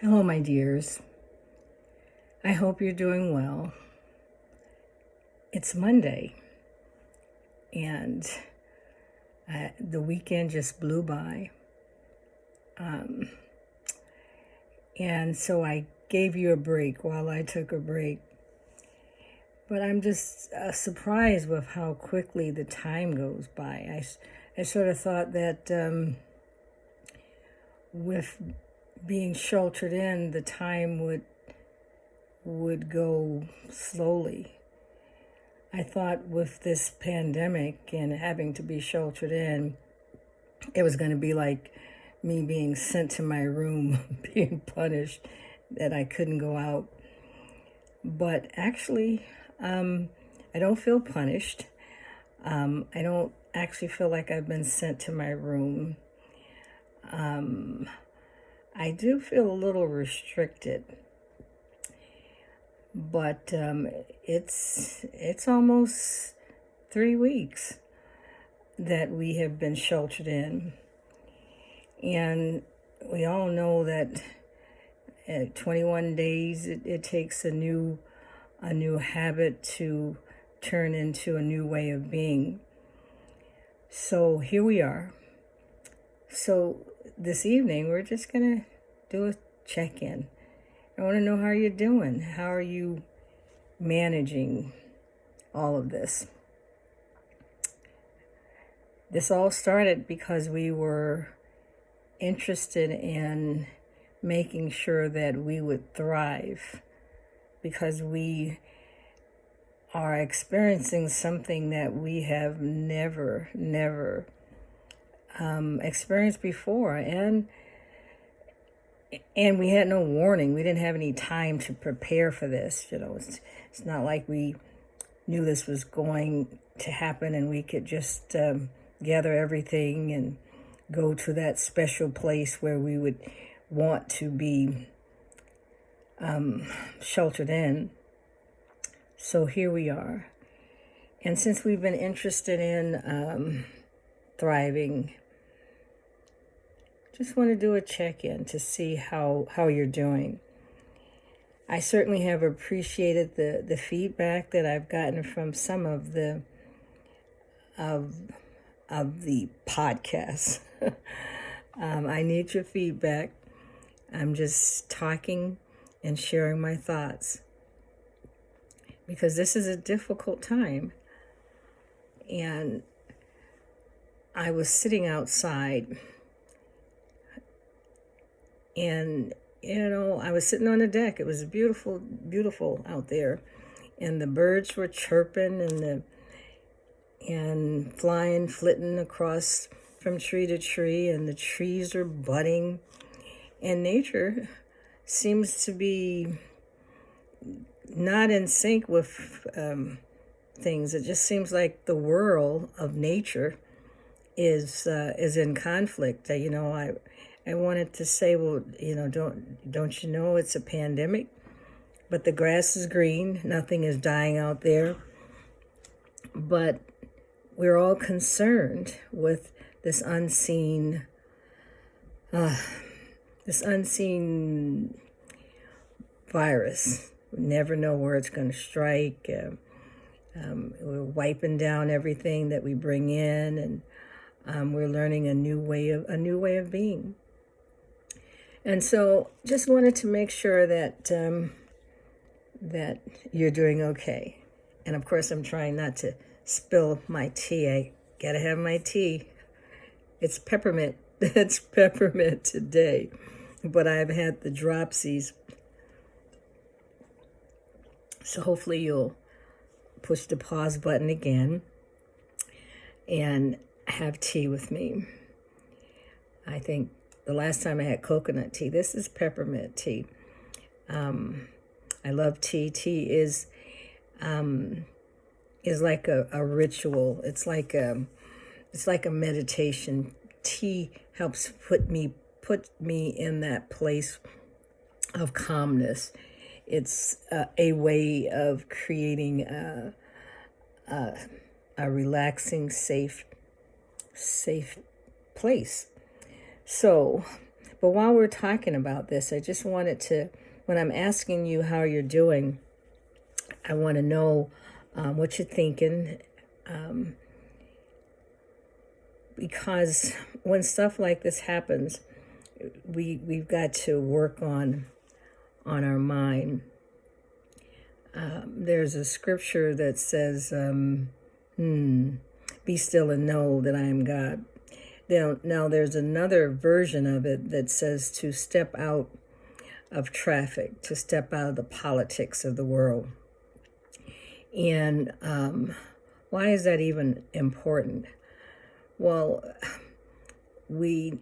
Hello, my dears. I hope you're doing well. It's Monday, and the weekend just blew by. And so I gave you a break while I took a break. But I'm just surprised with how quickly the time goes by. I sort of thought that with being sheltered in, the time would go slowly. I thought with this pandemic and having to be sheltered in, it was going to be like me being sent to my room, being punished, that I couldn't go out. But actually, I don't feel punished. I don't actually feel like I've been sent to my room. I do feel a little restricted, but it's almost 3 weeks that we have been sheltered in, and we all know that at 21 days it takes a new habit to turn into a new way of being. So here we are. So this evening we're just gonna do a check-in. I want to know how you're doing. How are you managing all of this? This all started because we were interested in making sure that we would thrive, because we are experiencing something that we have never experienced before, and we had no warning. We didn't have any time to prepare for this. It's not like we knew this was going to happen and we could just gather everything and go to that special place where we would want to be sheltered in. So here we are. And since we've been interested in thriving, just want to do a check-in to see how you're doing. I certainly have appreciated the feedback that I've gotten from some of the podcasts. I need your feedback. I'm just talking and sharing my thoughts, because this is a difficult time. And I was sitting outside, and I was sitting on the deck. It was beautiful out there, and the birds were chirping and flying, flitting across from tree to tree, and the trees are budding, and nature seems to be not in sync with things. It just seems like the world of nature is in conflict. I wanted to say, well, don't you know it's a pandemic? But the grass is green. Nothing is dying out there. But we're all concerned with this unseen virus. We never know where it's going to strike. We're wiping down everything that we bring in, and we're learning a new way of being. And so, just wanted to make sure that that you're doing okay. And of course, I'm trying not to spill my tea. I gotta have my tea. It's peppermint. It's peppermint today, but I've had the dropsies. So hopefully you'll push the pause button again and have tea with me. I think the last time I had coconut tea. This is peppermint tea. I love tea. Tea is like a ritual. It's like a meditation. Tea helps put me in that place of calmness. It's a way of creating a relaxing, safe place. So, But while we're talking about this, I just wanted to, when I'm asking you how you're doing, I want to know what you're thinking. Because when stuff like this happens, we've got to work on our mind. There's a scripture that says, be still and know that I am God. Now there's another version of it that says to step out of traffic, to step out of the politics of the world. And why is that even important? Well, we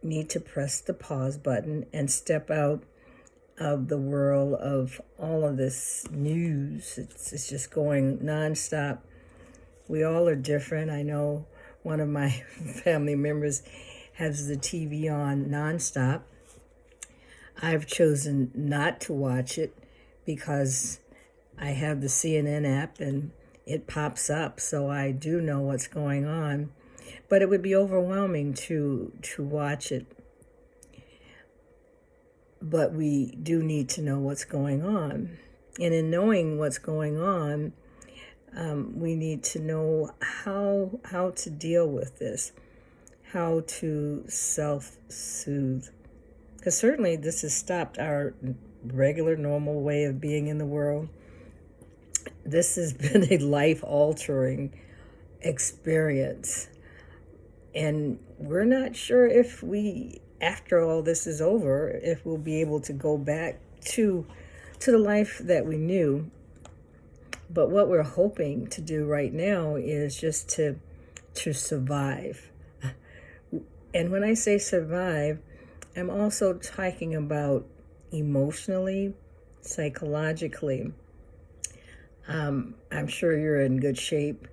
need to press the pause button and step out of the world of all of this news. It's just going nonstop. We all are different. I know one of my family members has the TV on nonstop. I've chosen not to watch it because I have the CNN app and it pops up, so I do know what's going on. But it would be overwhelming to watch it. But we do need to know what's going on. And in knowing what's going on, we need to know how to deal with this, how to self-soothe. Because certainly this has stopped our regular, normal way of being in the world. This has been a life-altering experience. And we're not sure if we, after all this is over, if we'll be able to go back to the life that we knew. But what we're hoping to do right now is just to survive. And when I say survive, I'm also talking about emotionally, psychologically. I'm sure you're in good shape.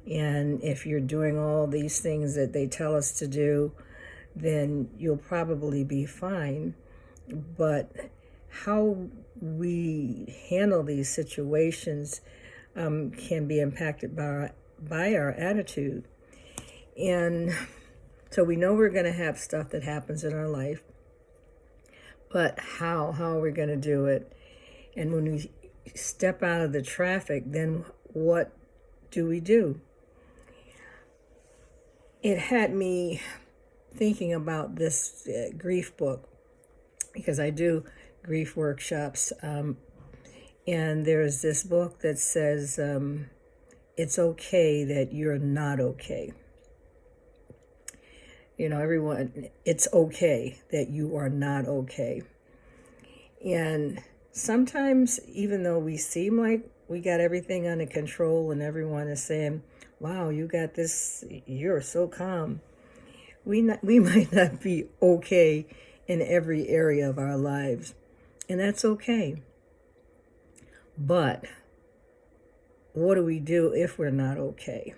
And if you're doing all these things that they tell us to do, then you'll probably be fine. But how we handle these situations can be impacted by our attitude. And so we know we're going to have stuff that happens in our life. But how are we going to do it? And when we step out of the traffic, then what do we do? It had me thinking about this grief book, because I do grief workshops. And there's this book that says, it's okay that you're not okay. You know, everyone, it's okay that you are not okay. And sometimes, even though we seem like we got everything under control and everyone is saying, wow, you got this, you're so calm, we might not be okay in every area of our lives. And that's okay. But what do we do if we're not okay?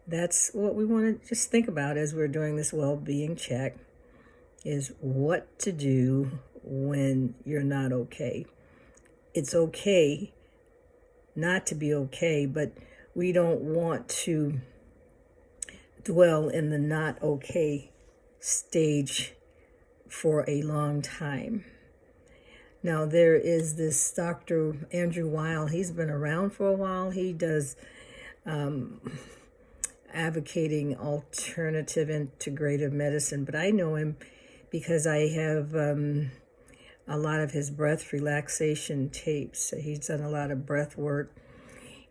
That's what we want to just think about as we're doing this well-being check, is what to do when you're not okay. It's okay not to be okay, but we don't want to dwell in the not okay stage for a long time. Now, there is this Dr. Andrew Weil. He's been around for a while. He does advocating alternative integrative medicine, but I know him because I have a lot of his breath relaxation tapes. So he's done a lot of breath work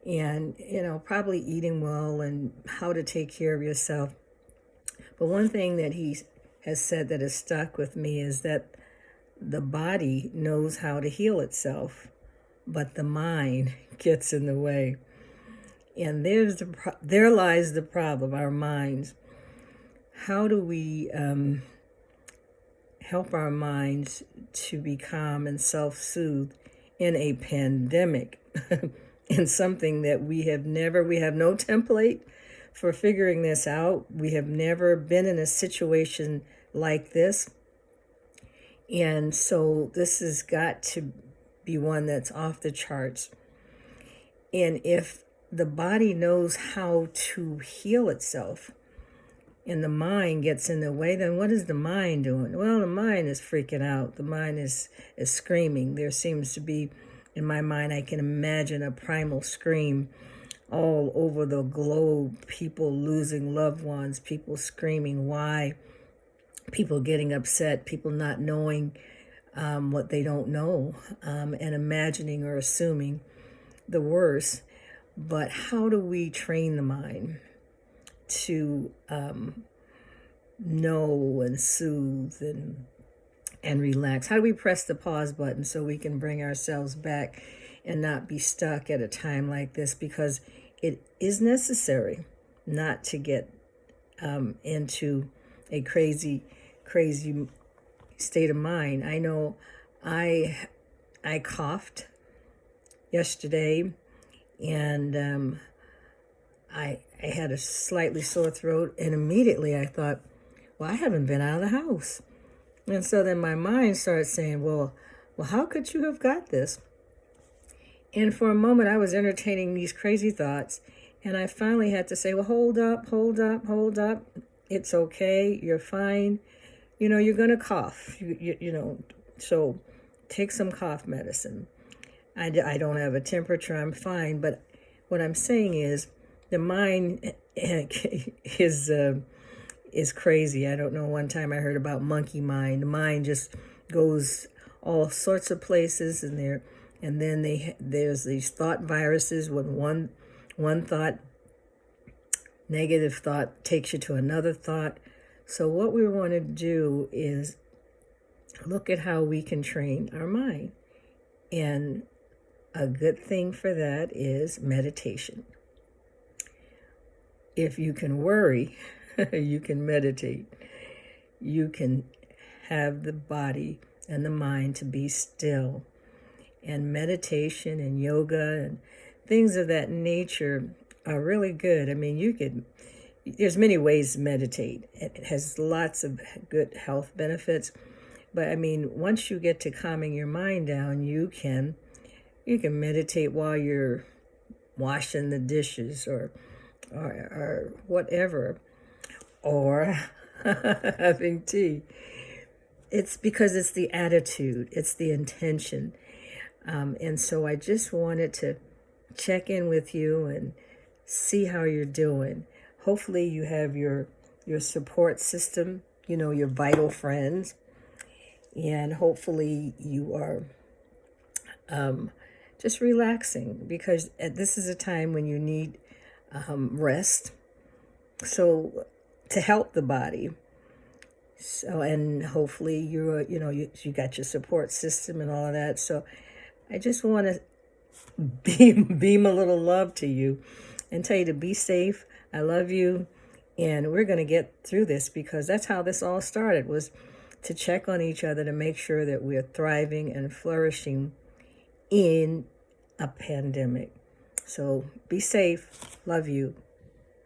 and, you know, probably eating well and how to take care of yourself. But one thing that he has said that has stuck with me is that the body knows how to heal itself, but the mind gets in the way. And there lies the problem, our minds. How do we help our minds to be calm and self-soothe in a pandemic? In something that we have no template for figuring this out. We have never been in a situation like this. And so this has got to be one that's off the charts. And if the body knows how to heal itself, and the mind gets in the way, then what is the mind doing? Well, the mind is freaking out. The mind is screaming. There seems to be, in my mind, I can imagine a primal scream all over the globe, people losing loved ones, people screaming why, people getting upset, people not knowing what they don't know, and imagining or assuming the worst. But how do we train the mind to know and soothe and relax? How do we press the pause button so we can bring ourselves back and not be stuck at a time like this? Because it is necessary not to get into a crazy state of mind. I know I coughed yesterday, and I had a slightly sore throat, and immediately I thought, well, I haven't been out of the house. And so then my mind started saying, well, how could you have got this? And for a moment, I was entertaining these crazy thoughts, and I finally had to say, well, hold up. It's okay. You're fine. You're going to cough, so take some cough medicine. I don't have a temperature. I'm fine. But what I'm saying is the mind is crazy. I don't know. One time I heard about monkey mind. The mind just goes all sorts of places, and then there's these thought viruses. When one thought, negative thought, takes you to another thought. So what we want to do is look at how we can train our mind, and a good thing for that is meditation. If you can worry, you can meditate. You can have the body and the mind to be still. And meditation and yoga and things of that nature are really good. I mean, there's many ways to meditate. It has lots of good health benefits. But I mean, once you get to calming your mind down, you can meditate while you're washing the dishes or whatever, or having tea. It's because it's the attitude, it's the intention. And so I just wanted to check in with you and see how you're doing. Hopefully you have your support system, your vital friends, and hopefully you are just relaxing, because this is a time when you need rest. So to help the body. So, and hopefully you got your support system and all of that. So I just want to beam a little love to you and tell you to be safe. I love you, and we're going to get through this, because that's how this all started, was to check on each other to make sure that we're thriving and flourishing in a pandemic. So be safe. Love you.